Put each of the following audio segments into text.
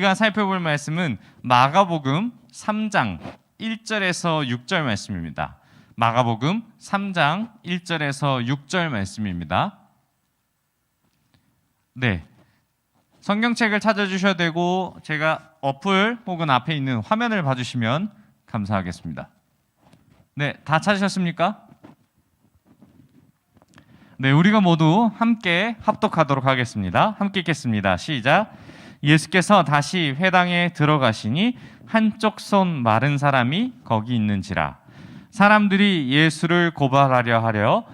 우리가 살펴볼 말씀은 마가복음 3장 1절에서 6절 말씀입니다. 마가복음 3장 1절에서 6절 말씀입니다. 네, 성경책을 찾아주셔야 되고 제가 어플 혹은 앞에 있는 화면을 봐주시면 감사하겠습니다. 네, 다 찾으셨습니까? 네, 우리가 모두 함께 합독하도록 하겠습니다. 함께 읽겠습니다. 시작. 예수께서 다시 회당에 들어가시니 한쪽 손 마른 사람이 거기 있는지라. 사람들이 예수를 고발하려 하려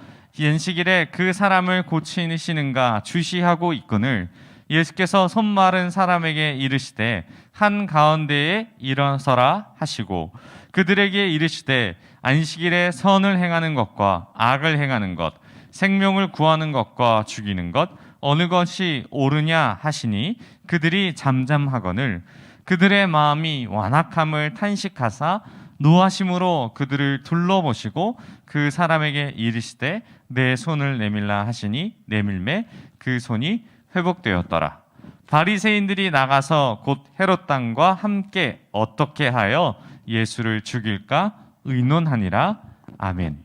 안식일에 그 사람을 고치시는가 주시하고 있거늘 예수께서 손 마른 사람에게 이르시되 한 가운데에 일어서라 하시고 그들에게 이르시되 안식일에 선을 행하는 것과 악을 행하는 것 생명을 구하는 것과 죽이는 것 어느 것이 옳으냐 하시니 그들이 잠잠하거늘 그들의 마음이 완악함을 탄식하사 노하심으로 그들을 둘러보시고 그 사람에게 이르시되 내 손을 내밀라 하시니 내밀매 그 손이 회복되었더라. 바리새인들이 나가서 곧 헤롯 당과 함께 어떻게 하여 예수를 죽일까 의논하니라. 아멘.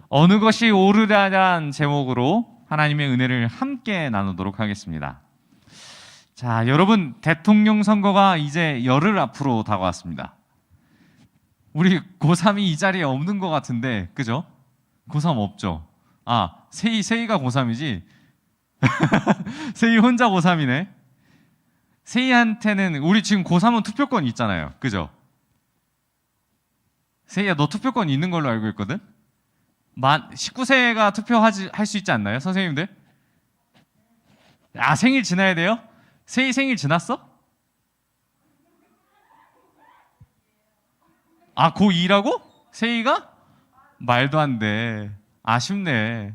어느 것이 옳으냐는 제목으로 하나님의 은혜를 함께 나누도록 하겠습니다. 자, 여러분, 대통령 선거가 이제 열흘 앞으로 다가왔습니다. 우리 고3이 이 자리에 없는 것 같은데, 그죠? 고3 없죠? 아, 세희가 고3이지? 세희 혼자 고3이네? 세희한테는, 우리 지금 고3은 투표권 있잖아요. 그죠? 세희야, 너 투표권 있는 걸로 알고 있거든? 19세가 투표할 수 있지 않나요? 선생님들? 아, 생일 지나야 돼요? 세희 생일 지났어? 아, 고2라고? 세희가? 말도 안 돼. 아쉽네.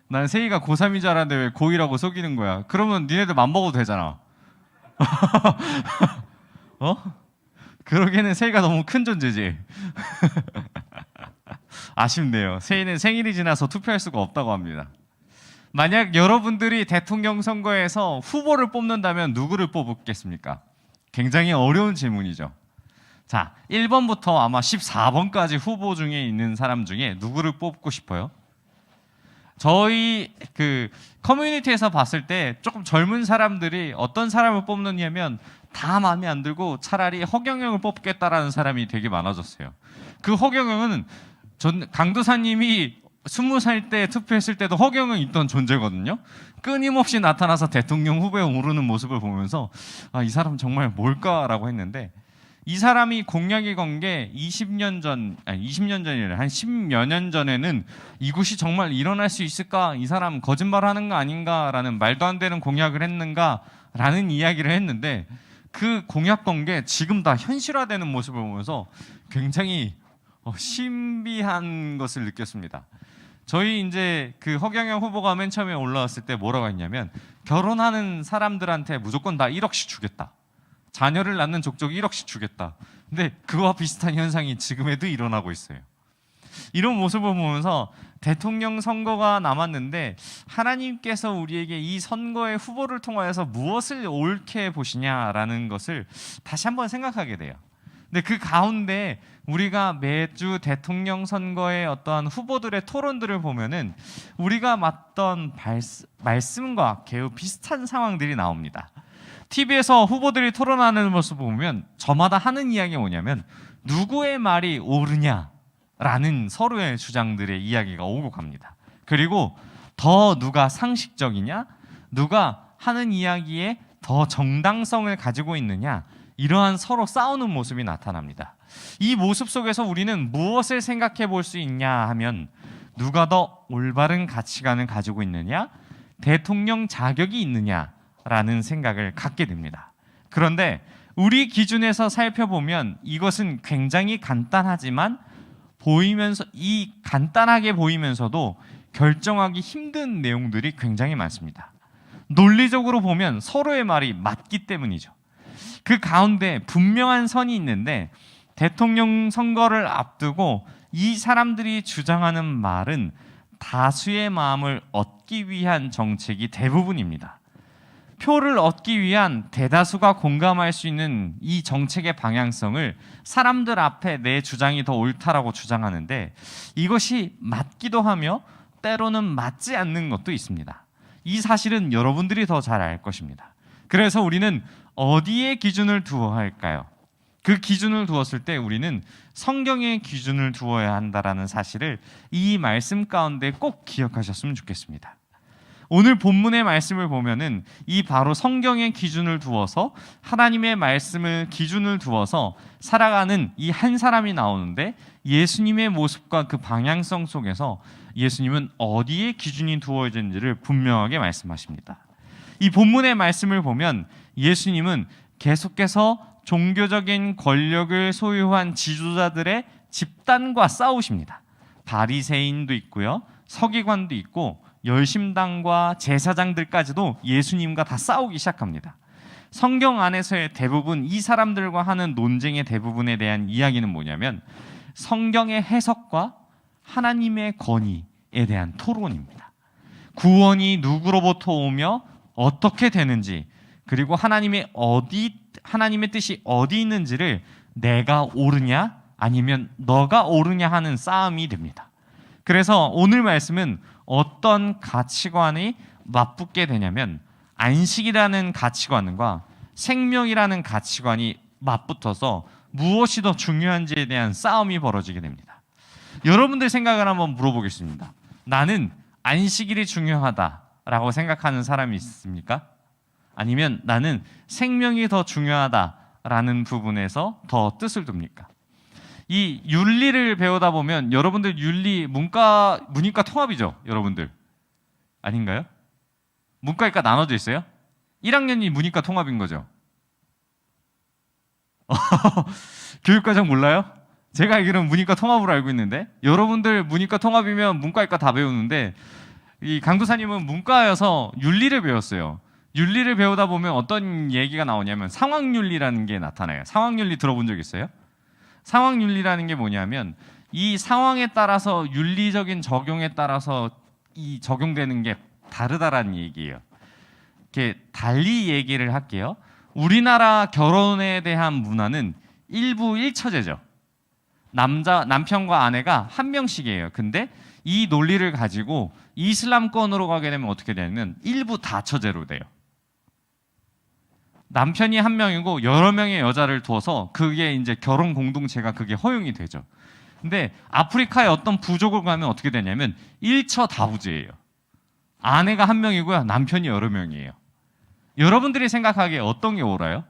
난 세희가 고3인 줄 알았는데 왜 고2라고 속이는 거야? 그러면 니네들 맘먹어도 되잖아. 어? 그러기에는 세희가 너무 큰 존재지. 아쉽네요. 세희는 생일이 지나서 투표할 수가 없다고 합니다. 만약 여러분들이 대통령 선거에서 후보를 뽑는다면 누구를 뽑겠습니까? 굉장히 어려운 질문이죠. 자, 1번부터 아마 14번까지 후보 중에 있는 사람 중에 누구를 뽑고 싶어요? 저희 커뮤니티에서 봤을 때 조금 젊은 사람들이 어떤 사람을 뽑느냐면 다 마음에 안 들고 차라리 허경영을 뽑겠다라는 사람이 되게 많아졌어요. 그 허경영은 강도사님이 20살 때 투표했을 때도 허경영 있던 존재거든요. 끊임없이 나타나서 대통령 후보에 오르는 모습을 보면서 아, 이 사람 정말 뭘까라고 했는데 이 사람이 공약이 건 게 20년 전이래. 한 10여 년 전에는 이것이 정말 일어날 수 있을까? 이 사람 거짓말하는 거 아닌가라는 말도 안 되는 공약을 했는가라는 이야기를 했는데 그 공약 건 게 지금 다 현실화되는 모습을 보면서 굉장히 신비한 것을 느꼈습니다. 저희 이제 그 허경영 후보가 맨 처음에 올라왔을 때 뭐라고 했냐면 결혼하는 사람들한테 무조건 다 1억씩 주겠다. 자녀를 낳는 족족 1억씩 주겠다. 근데 그와 비슷한 현상이 지금에도 일어나고 있어요. 이런 모습을 보면서 대통령 선거가 남았는데 하나님께서 우리에게 이 선거의 후보를 통하여서 무엇을 옳게 보시냐라는 것을 다시 한번 생각하게 돼요. 근데 그 가운데 우리가 매주 대통령 선거의 어떠한 후보들의 토론들을 보면은 우리가 맞던 말씀과 매우 비슷한 상황들이 나옵니다. TV에서 후보들이 토론하는 모습을 보면 저마다 하는 이야기가 뭐냐면 누구의 말이 옳으냐라는 서로의 주장들의 이야기가 오고 갑니다. 그리고 더 누가 상식적이냐, 누가 하는 이야기에 더 정당성을 가지고 있느냐, 이러한 서로 싸우는 모습이 나타납니다. 이 모습 속에서 우리는 무엇을 생각해 볼 수 있냐 하면 누가 더 올바른 가치관을 가지고 있느냐, 대통령 자격이 있느냐라는 생각을 갖게 됩니다. 그런데 우리 기준에서 살펴보면 이것은 굉장히 간단하지만 간단하게 보이면서도 결정하기 힘든 내용들이 굉장히 많습니다. 논리적으로 보면 서로의 말이 맞기 때문이죠. 그 가운데 분명한 선이 있는데 대통령 선거를 앞두고 이 사람들이 주장하는 말은 다수의 마음을 얻기 위한 정책이 대부분입니다. 표를 얻기 위한 대다수가 공감할 수 있는 이 정책의 방향성을 사람들 앞에 내 주장이 더 옳다라고 주장하는데 이것이 맞기도 하며 때로는 맞지 않는 것도 있습니다. 이 사실은 여러분들이 더 잘 알 것입니다. 그래서 우리는 어디에 기준을 두어야 할까요? 그 기준을 두었을 때 우리는 성경의 기준을 두어야 한다는 사실을 이 말씀 가운데 꼭 기억하셨으면 좋겠습니다. 오늘 본문의 말씀을 보면은 이 바로 성경의 기준을 두어서 하나님의 말씀을 기준을 두어서 살아가는 이 한 사람이 나오는데 예수님의 모습과 그 방향성 속에서 예수님은 어디에 기준이 두어진지를 분명하게 말씀하십니다. 이 본문의 말씀을 보면 예수님은 계속해서 종교적인 권력을 소유한 지도자들의 집단과 싸우십니다. 바리새인도 있고요, 서기관도 있고 열심당과 제사장들까지도 예수님과 다 싸우기 시작합니다. 성경 안에서의 대부분 이 사람들과 하는 논쟁의 대부분에 대한 이야기는 뭐냐면 성경의 해석과 하나님의 권위에 대한 토론입니다. 구원이 누구로부터 오며 어떻게 되는지, 그리고 하나님의 뜻이 어디 있는지를 내가 옳으냐 아니면 너가 옳으냐 하는 싸움이 됩니다. 그래서 오늘 말씀은 어떤 가치관이 맞붙게 되냐면 안식이라는 가치관과 생명이라는 가치관이 맞붙어서 무엇이 더 중요한지에 대한 싸움이 벌어지게 됩니다. 여러분들 생각을 한번 물어보겠습니다. 나는 안식일이 중요하다라고 생각하는 사람이 있습니까? 아니면 나는 생명이 더 중요하다라는 부분에서 더 뜻을 둡니까? 이 윤리를 배우다 보면 여러분들 윤리 문과 통합이죠, 여러분들 아닌가요? 문과이과 나눠져 있어요? 1학년이 문이과 통합인 거죠. 교육과정 몰라요? 제가 알기로는 문이과 통합으로 알고 있는데 여러분들 문이과 통합이면 문과이과 다 배우는데 이 강도사님은 문과여서 윤리를 배웠어요. 윤리를 배우다 보면 어떤 얘기가 나오냐면 상황윤리라는 게 나타나요. 상황윤리 들어본 적 있어요? 상황윤리라는 게 뭐냐면 이 상황에 따라서 윤리적인 적용에 따라서 이 적용되는 게 다르다라는 얘기예요. 이렇게 달리 얘기를 할게요. 우리나라 결혼에 대한 문화는 일부 일처제죠. 남편과 아내가 한 명씩이에요. 근데 이 논리를 가지고 이슬람권으로 가게 되면 어떻게 되냐면 일부 다처제로 돼요. 남편이 한 명이고 여러 명의 여자를 두어서 그게 이제 결혼 공동체가 그게 허용이 되죠. 근데 아프리카의 어떤 부족을 가면 어떻게 되냐면 일처다부제예요. 아내가 한 명이고요, 남편이 여러 명이에요. 여러분들이 생각하기에 어떤 게 옳아요?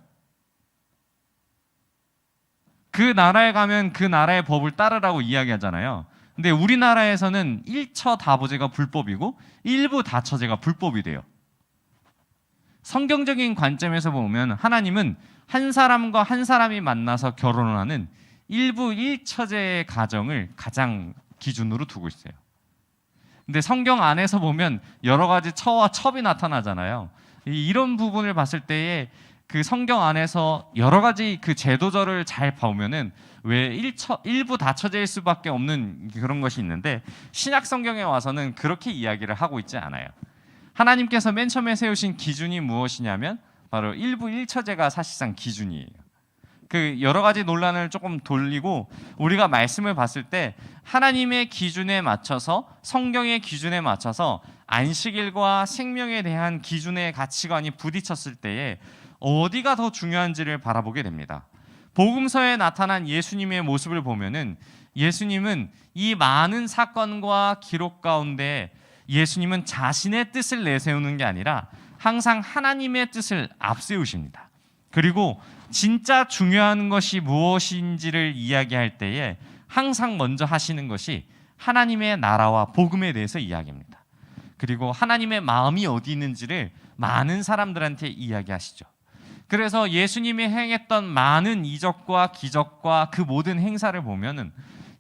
그 나라에 가면 그 나라의 법을 따르라고 이야기하잖아요. 근데 우리나라에서는 일처다부제가 불법이고 일부 다처제가 불법이 돼요. 성경적인 관점에서 보면 하나님은 한 사람과 한 사람이 만나서 결혼을 하는 일부 일처제의 가정을 가장 기준으로 두고 있어요. 근데 성경 안에서 보면 여러 가지 처와 첩이 나타나잖아요. 이런 부분을 봤을 때에 그 성경 안에서 여러 가지 그 제도절을 잘 보면은 왜 일부 다처제일 수밖에 없는 그런 것이 있는데 신약 성경에 와서는 그렇게 이야기를 하고 있지 않아요. 하나님께서 맨 처음에 세우신 기준이 무엇이냐면 바로 일부 일처제가 사실상 기준이에요. 그 여러 가지 논란을 조금 돌리고 우리가 말씀을 봤을 때 하나님의 기준에 맞춰서 성경의 기준에 맞춰서 안식일과 생명에 대한 기준의 가치관이 부딪혔을 때에 어디가 더 중요한지를 바라보게 됩니다. 복음서에 나타난 예수님의 모습을 보면은 예수님은 이 많은 사건과 기록 가운데 예수님은 자신의 뜻을 내세우는 게 아니라 항상 하나님의 뜻을 앞세우십니다. 그리고 진짜 중요한 것이 무엇인지를 이야기할 때에 항상 먼저 하시는 것이 하나님의 나라와 복음에 대해서 이야기합니다. 그리고 하나님의 마음이 어디 있는지를 많은 사람들한테 이야기하시죠. 그래서 예수님이 행했던 많은 이적과 기적과 그 모든 행사를 보면은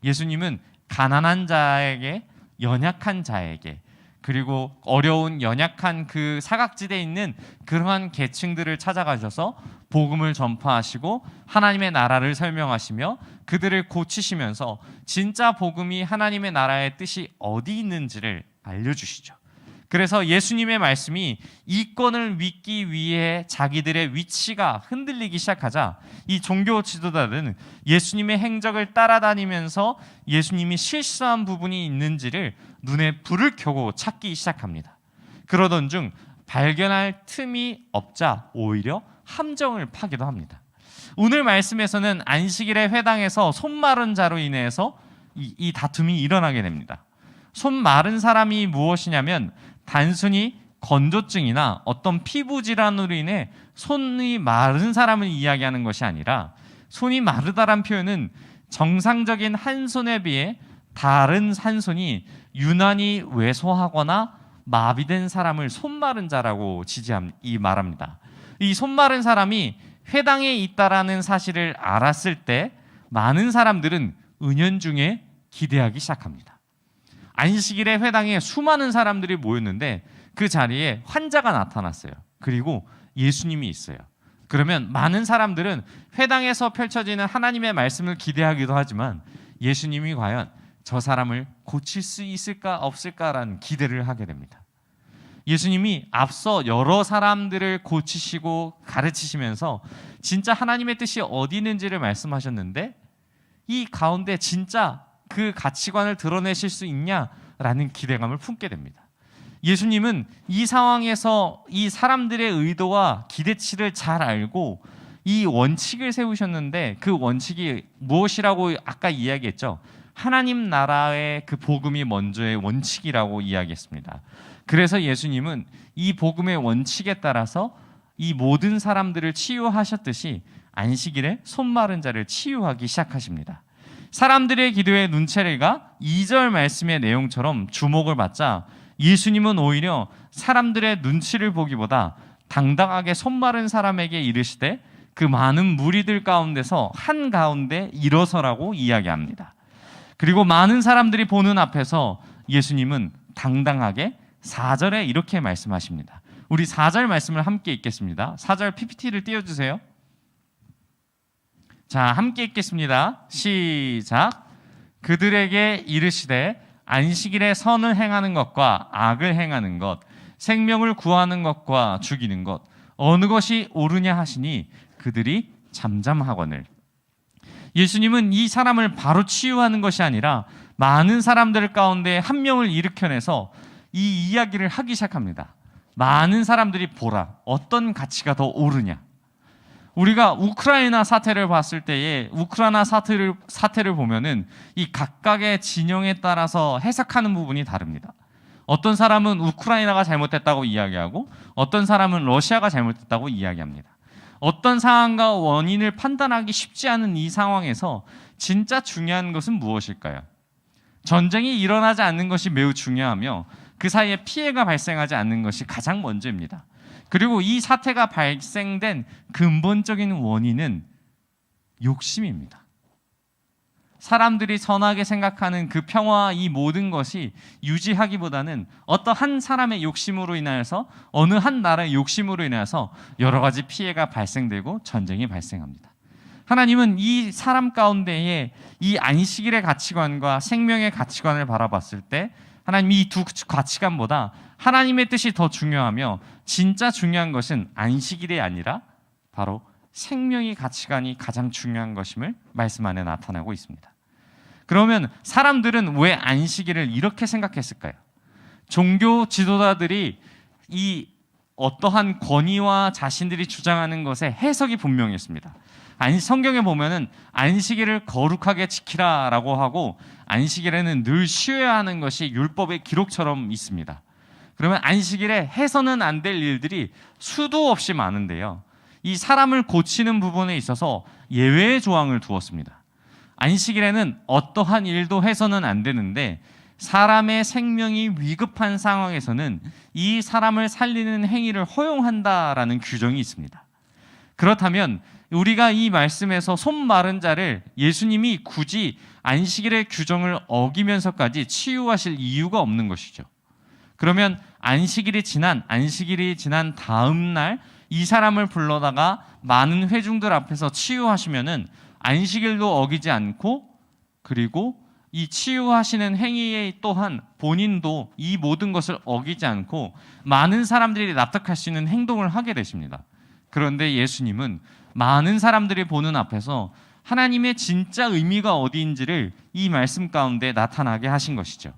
예수님은 가난한 자에게, 연약한 자에게, 그리고 어려운 연약한 그 사각지대에 있는 그러한 계층들을 찾아가셔서 복음을 전파하시고 하나님의 나라를 설명하시며 그들을 고치시면서 진짜 복음이 하나님의 나라의 뜻이 어디 있는지를 알려주시죠. 그래서 예수님의 말씀이 이권을 믿기 위해 자기들의 위치가 흔들리기 시작하자 이 종교 지도자들은 예수님의 행적을 따라다니면서 예수님이 실수한 부분이 있는지를 눈에 불을 켜고 찾기 시작합니다. 그러던 중 발견할 틈이 없자 오히려 함정을 파기도 합니다. 오늘 말씀에서는 안식일의 회당에서 손 마른 자로 인해서 이 다툼이 일어나게 됩니다. 손 마른 사람이 무엇이냐면 단순히 건조증이나 어떤 피부 질환으로 인해 손이 마른 사람을 이야기하는 것이 아니라, 손이 마르다란 표현은 정상적인 한 손에 비해 다른 한 손이 유난히 왜소하거나 마비된 사람을 손 마른 자라고 말합니다. 이 손 마른 사람이 회당에 있다라는 사실을 알았을 때 많은 사람들은 은연중에 기대하기 시작합니다. 안식일의 회당에 수많은 사람들이 모였는데 그 자리에 환자가 나타났어요. 그리고 예수님이 있어요. 그러면 많은 사람들은 회당에서 펼쳐지는 하나님의 말씀을 기대하기도 하지만 예수님이 과연 저 사람을 고칠 수 있을까 없을까라는 기대를 하게 됩니다. 예수님이 앞서 여러 사람들을 고치시고 가르치시면서 진짜 하나님의 뜻이 어디 있는지를 말씀하셨는데 이 가운데 진짜 그 가치관을 드러내실 수 있냐라는 기대감을 품게 됩니다. 예수님은 이 상황에서 이 사람들의 의도와 기대치를 잘 알고 이 원칙을 세우셨는데 그 원칙이 무엇이라고 아까 이야기했죠? 하나님 나라의 그 복음이 먼저의 원칙이라고 이야기했습니다. 그래서 예수님은 이 복음의 원칙에 따라서 이 모든 사람들을 치유하셨듯이 안식일에 손 마른 자를 치유하기 시작하십니다. 사람들의 기도에 눈체리가 2절 말씀의 내용처럼 주목을 받자 예수님은 오히려 사람들의 눈치를 보기보다 당당하게 손 마른 사람에게 이르시되 그 많은 무리들 가운데서 한가운데 일어서라고 이야기합니다. 그리고 많은 사람들이 보는 앞에서 예수님은 당당하게 4절에 이렇게 말씀하십니다. 우리 4절 말씀을 함께 읽겠습니다. 4절 PPT를 띄워주세요. 자, 함께 읽겠습니다. 시작. 그들에게 이르시되 안식일에 선을 행하는 것과 악을 행하는 것, 생명을 구하는 것과 죽이는 것, 어느 것이 옳으냐 하시니 그들이 잠잠하거늘. 예수님은 이 사람을 바로 치유하는 것이 아니라 많은 사람들 가운데 한 명을 일으켜내서 이 이야기를 하기 시작합니다. 많은 사람들이 보라, 어떤 가치가 더 옳으냐. 우리가 우크라이나 사태를 봤을 때에 우크라이나 사태를 보면은 이 각각의 진영에 따라서 해석하는 부분이 다릅니다. 어떤 사람은 우크라이나가 잘못됐다고 이야기하고 어떤 사람은 러시아가 잘못됐다고 이야기합니다. 어떤 상황과 원인을 판단하기 쉽지 않은 이 상황에서 진짜 중요한 것은 무엇일까요? 전쟁이 일어나지 않는 것이 매우 중요하며 그 사이에 피해가 발생하지 않는 것이 가장 먼저입니다. 그리고 이 사태가 발생된 근본적인 원인은 욕심입니다. 사람들이 선하게 생각하는 그 평화와 이 모든 것이 유지하기보다는 어떤 한 사람의 욕심으로 인하여서 어느 한 나라의 욕심으로 인해서 여러 가지 피해가 발생되고 전쟁이 발생합니다. 하나님은 이 사람 가운데에 이 안식일의 가치관과 생명의 가치관을 바라봤을 때 하나님이 이 두 가치관보다 하나님의 뜻이 더 중요하며 진짜 중요한 것은 안식일이 아니라 바로 생명의 가치관이 가장 중요한 것임을 말씀 안에 나타나고 있습니다. 그러면 사람들은 왜 안식일을 이렇게 생각했을까요? 종교 지도자들이 이 어떠한 권위와 자신들이 주장하는 것에 해석이 분명했습니다. 성경에 보면은 안식일을 거룩하게 지키라라고 하고 안식일에는 늘 쉬어야 하는 것이 율법의 기록처럼 있습니다. 그러면 안식일에 해서는 안 될 일들이 수도 없이 많은데요. 이 사람을 고치는 부분에 있어서 예외의 조항을 두었습니다. 안식일에는 어떠한 일도 해서는 안 되는데 사람의 생명이 위급한 상황에서는 이 사람을 살리는 행위를 허용한다라는 규정이 있습니다. 그렇다면 우리가 이 말씀에서 손 마른 자를 예수님이 굳이 안식일의 규정을 어기면서까지 치유하실 이유가 없는 것이죠. 그러면 안식일이 지난 다음 날 이 사람을 불러다가 많은 회중들 앞에서 치유하시면은 안식일도 어기지 않고 그리고 이 치유하시는 행위에 또한 본인도 이 모든 것을 어기지 않고 많은 사람들이 납득할 수 있는 행동을 하게 되십니다. 그런데 예수님은 많은 사람들이 보는 앞에서 하나님의 진짜 의미가 어디인지를 이 말씀 가운데 나타나게 하신 것이죠.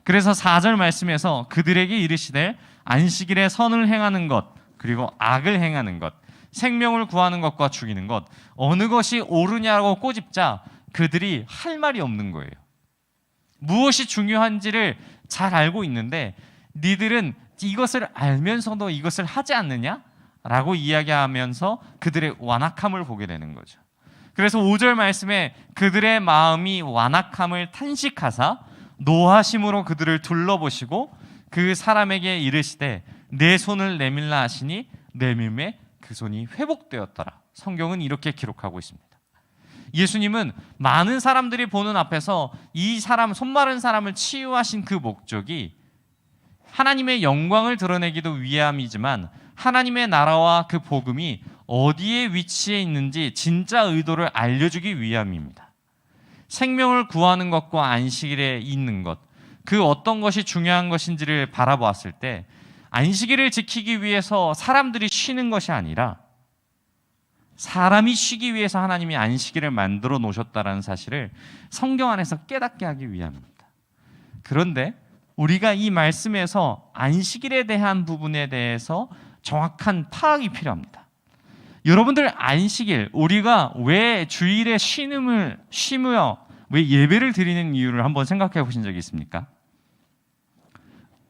그래서 4절 말씀에서 그들에게 이르시되 안식일에 선을 행하는 것 그리고 악을 행하는 것 생명을 구하는 것과 죽이는 것 어느 것이 옳으냐고 꼬집자 그들이 할 말이 없는 거예요. 무엇이 중요한지를 잘 알고 있는데 니들은 이것을 알면서도 이것을 하지 않느냐? 라고 이야기하면서 그들의 완악함을 보게 되는 거죠. 그래서 5절 말씀에 그들의 마음이 완악함을 탄식하사 노하심으로 그들을 둘러보시고 그 사람에게 이르시되 내 손을 내밀라 하시니 내밀매 그 손이 회복되었더라. 성경은 이렇게 기록하고 있습니다. 예수님은 많은 사람들이 보는 앞에서 이 사람, 손마른 사람을 치유하신 그 목적이 하나님의 영광을 드러내기도 위함이지만 하나님의 나라와 그 복음이 어디에 위치해 있는지 진짜 의도를 알려주기 위함입니다. 생명을 구하는 것과 안식일에 있는 것, 그 어떤 것이 중요한 것인지를 바라보았을 때 안식일을 지키기 위해서 사람들이 쉬는 것이 아니라 사람이 쉬기 위해서 하나님이 안식일을 만들어 놓으셨다는 사실을 성경 안에서 깨닫게 하기 위함입니다. 그런데 우리가 이 말씀에서 안식일에 대한 부분에 대해서 정확한 파악이 필요합니다. 여러분들 안식일, 우리가 왜 주일에 쉬며 왜 예배를 드리는 이유를 한번 생각해 보신 적이 있습니까?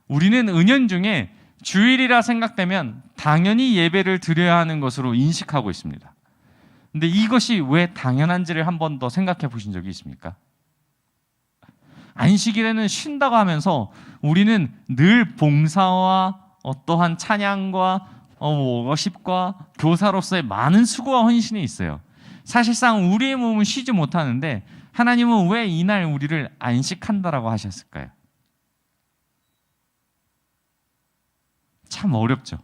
우리는 은연중에 주일이라 생각되면 당연히 예배를 드려야 하는 것으로 인식하고 있습니다. 근데 이것이 왜 당연한지를 한 번 더 생각해 보신 적이 있습니까? 안식일에는 쉰다고 하면서 우리는 늘 봉사와 어떠한 찬양과 워십과 교사로서의 많은 수고와 헌신이 있어요. 사실상 우리의 몸은 쉬지 못하는데 하나님은 왜 이날 우리를 안식한다라고 하셨을까요? 참 어렵죠.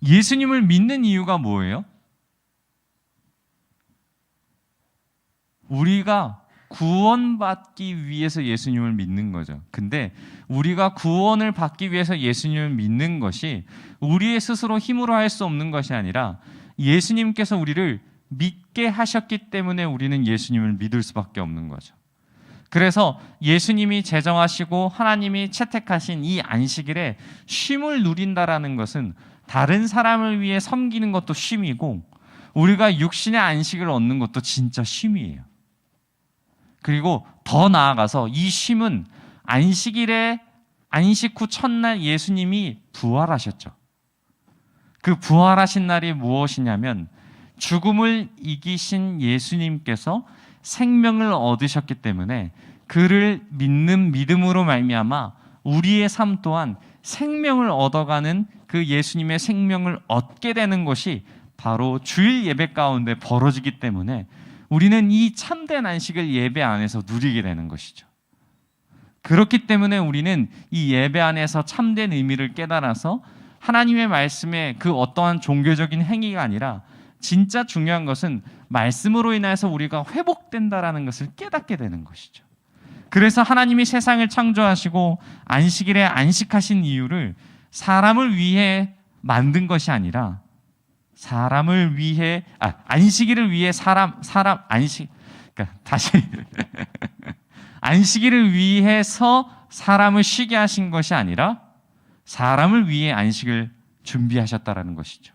예수님을 믿는 이유가 뭐예요? 우리가 구원받기 위해서 예수님을 믿는 거죠. 근데 우리가 구원을 받기 위해서 예수님을 믿는 것이 우리의 스스로 힘으로 할 수 없는 것이 아니라 예수님께서 우리를 믿게 하셨기 때문에 우리는 예수님을 믿을 수밖에 없는 거죠. 그래서 예수님이 제정하시고 하나님이 채택하신 이 안식일에 쉼을 누린다라는 것은 다른 사람을 위해 섬기는 것도 쉼이고 우리가 육신의 안식을 얻는 것도 진짜 쉼이에요. 그리고 더 나아가서 이 쉼은 안식일에 안식 후 첫날 예수님이 부활하셨죠. 그 부활하신 날이 무엇이냐면 죽음을 이기신 예수님께서 생명을 얻으셨기 때문에 그를 믿는 믿음으로 말미암아 우리의 삶 또한 생명을 얻어가는 그 예수님의 생명을 얻게 되는 것이 바로 주일 예배 가운데 벌어지기 때문에 우리는 이 참된 안식을 예배 안에서 누리게 되는 것이죠. 그렇기 때문에 우리는 이 예배 안에서 참된 의미를 깨달아서 하나님의 말씀에 그 어떠한 종교적인 행위가 아니라 진짜 중요한 것은 말씀으로 인해서 우리가 회복된다라는 것을 깨닫게 되는 것이죠. 그래서 하나님이 세상을 창조하시고 안식일에 안식하신 이유를 사람을 위해 만든 것이 아니라 사람을 위해 안식일을 위해 안식일을 위해서 사람을 쉬게 하신 것이 아니라 사람을 위해 안식을 준비하셨다라는 것이죠.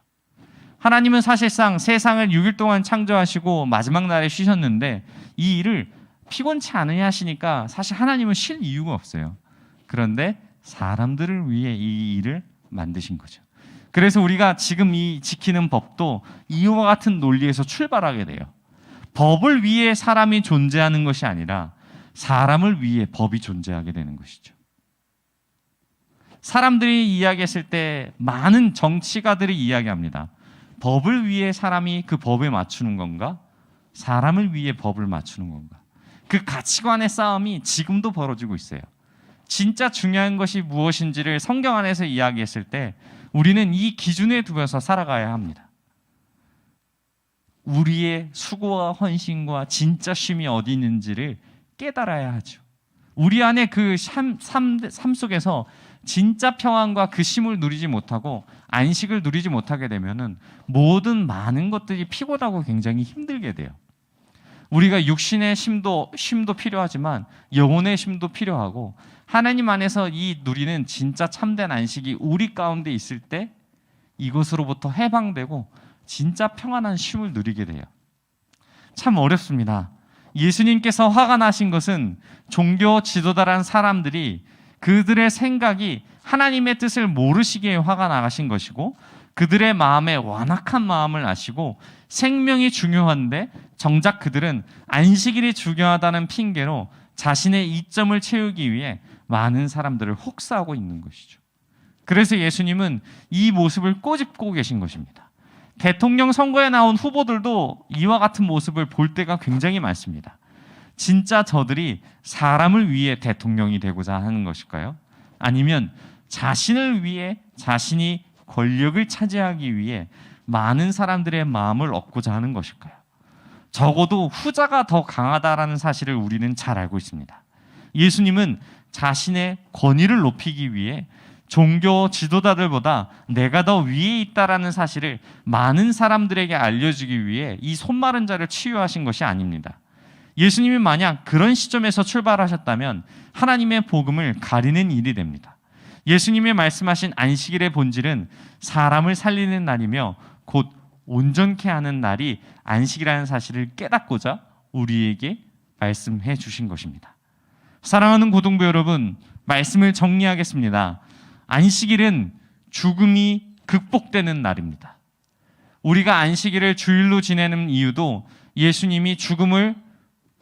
하나님은 사실상 세상을 6일 동안 창조하시고 마지막 날에 쉬셨는데 이 일을 피곤치 않으냐 하시니까 사실 하나님은 쉴 이유가 없어요. 그런데 사람들을 위해 이 일을 만드신 거죠. 그래서 우리가 지금 이 지키는 법도 이와 같은 논리에서 출발하게 돼요. 법을 위해 사람이 존재하는 것이 아니라 사람을 위해 법이 존재하게 되는 것이죠. 사람들이 이야기했을 때 많은 정치가들이 이야기합니다. 법을 위해 사람이 그 법에 맞추는 건가? 사람을 위해 법을 맞추는 건가? 그 가치관의 싸움이 지금도 벌어지고 있어요. 진짜 중요한 것이 무엇인지를 성경 안에서 이야기했을 때 우리는 이 기준에 두어서 살아가야 합니다. 우리의 수고와 헌신과 진짜 쉼이 어디 있는지를 깨달아야 하죠. 우리 안에 그 삶 속에서 진짜 평안과 그 쉼을 누리지 못하고 안식을 누리지 못하게 되면은 모든 많은 것들이 피곤하고 굉장히 힘들게 돼요. 우리가 육신의 쉼도 필요하지만 영혼의 쉼도 필요하고, 하나님 안에서 이 누리는 진짜 참된 안식이 우리 가운데 있을 때 이것으로부터 해방되고 진짜 평안한 쉼을 누리게 돼요. 참 어렵습니다. 예수님께서 화가 나신 것은 종교 지도자란 사람들이 그들의 생각이 하나님의 뜻을 모르시기에 화가 나신 것이고, 그들의 마음에 완악한 마음을 아시고 생명이 중요한데 정작 그들은 안식일이 중요하다는 핑계로 자신의 이점을 채우기 위해 많은 사람들을 혹사하고 있는 것이죠. 그래서 예수님은 이 모습을 꼬집고 계신 것입니다. 대통령 선거에 나온 후보들도 이와 같은 모습을 볼 때가 굉장히 많습니다. 진짜 저들이 사람을 위해 대통령이 되고자 하는 것일까요? 아니면 자신을 위해, 자신이 권력을 차지하기 위해 많은 사람들의 마음을 얻고자 하는 것일까요? 적어도 후자가 더 강하다라는 사실을 우리는 잘 알고 있습니다. 예수님은 자신의 권위를 높이기 위해 종교 지도자들보다 내가 더 위에 있다라는 사실을 많은 사람들에게 알려주기 위해 이 손마른 자를 치유하신 것이 아닙니다. 예수님이 만약 그런 시점에서 출발하셨다면 하나님의 복음을 가리는 일이 됩니다. 예수님이 말씀하신 안식일의 본질은 사람을 살리는 날이며 곧 온전케 하는 날이 안식이라는 사실을 깨닫고자 우리에게 말씀해 주신 것입니다. 사랑하는 고등부 여러분, 말씀을 정리하겠습니다. 안식일은 죽음이 극복되는 날입니다. 우리가 안식일을 주일로 지내는 이유도 예수님이 죽음을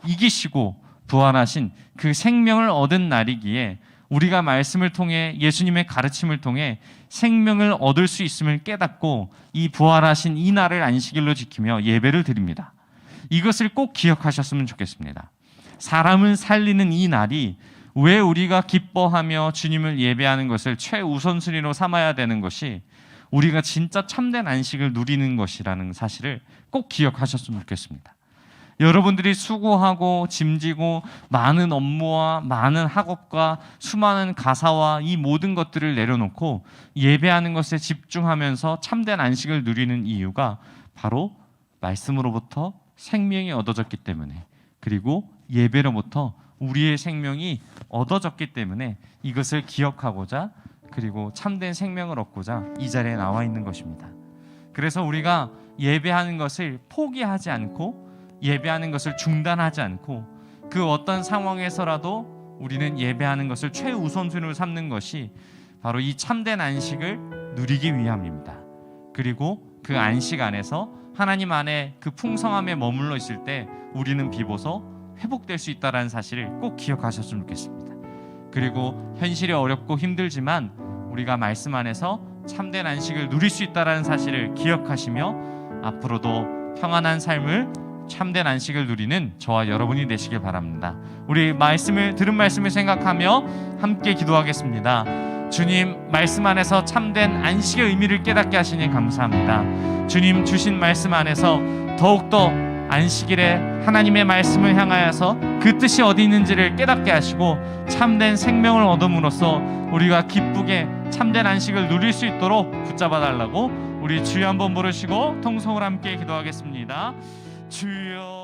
이기시고 부활하신 그 생명을 얻은 날이기에 우리가 말씀을 통해, 예수님의 가르침을 통해 생명을 얻을 수 있음을 깨닫고 이 부활하신 이 날을 안식일로 지키며 예배를 드립니다. 이것을 꼭 기억하셨으면 좋겠습니다. 사람을 살리는 이 날이 왜 우리가 기뻐하며 주님을 예배하는 것을 최우선순위로 삼아야 되는 것이 우리가 진짜 참된 안식을 누리는 것이라는 사실을 꼭 기억하셨으면 좋겠습니다. 여러분들이 수고하고 짐지고 많은 업무와 많은 학업과 수많은 가사와 이 모든 것들을 내려놓고 예배하는 것에 집중하면서 참된 안식을 누리는 이유가 바로 말씀으로부터 생명이 얻어졌기 때문에, 그리고 예배로부터 우리의 생명이 얻어졌기 때문에 이것을 기억하고자, 그리고 참된 생명을 얻고자 이 자리에 나와 있는 것입니다. 그래서 우리가 예배하는 것을 포기하지 않고, 예배하는 것을 중단하지 않고, 그 어떤 상황에서라도 우리는 예배하는 것을 최우선순위로 삼는 것이 바로 이 참된 안식을 누리기 위함입니다. 그리고 그 안식 안에서 하나님 안에 그 풍성함에 머물러 있을 때 우리는 비로소 회복될 수 있다는 사실을 꼭 기억하셨으면 좋겠습니다. 그리고 현실이 어렵고 힘들지만 우리가 말씀 안에서 참된 안식을 누릴 수 있다는 사실을 기억하시며 앞으로도 평안한 삶을, 참된 안식을 누리는 저와 여러분이 되시길 바랍니다. 우리 들은 말씀을 생각하며 함께 기도하겠습니다. 주님, 말씀 안에서 참된 안식의 의미를 깨닫게 하시니 감사합니다. 주님 주신 말씀 안에서 더욱더 안식일에 하나님의 말씀을 향하여서 그 뜻이 어디 있는지를 깨닫게 하시고 참된 생명을 얻음으로써 우리가 기쁘게 참된 안식을 누릴 수 있도록 붙잡아 달라고 우리 주여 한번 부르시고 통성을 함께 기도하겠습니다. 주여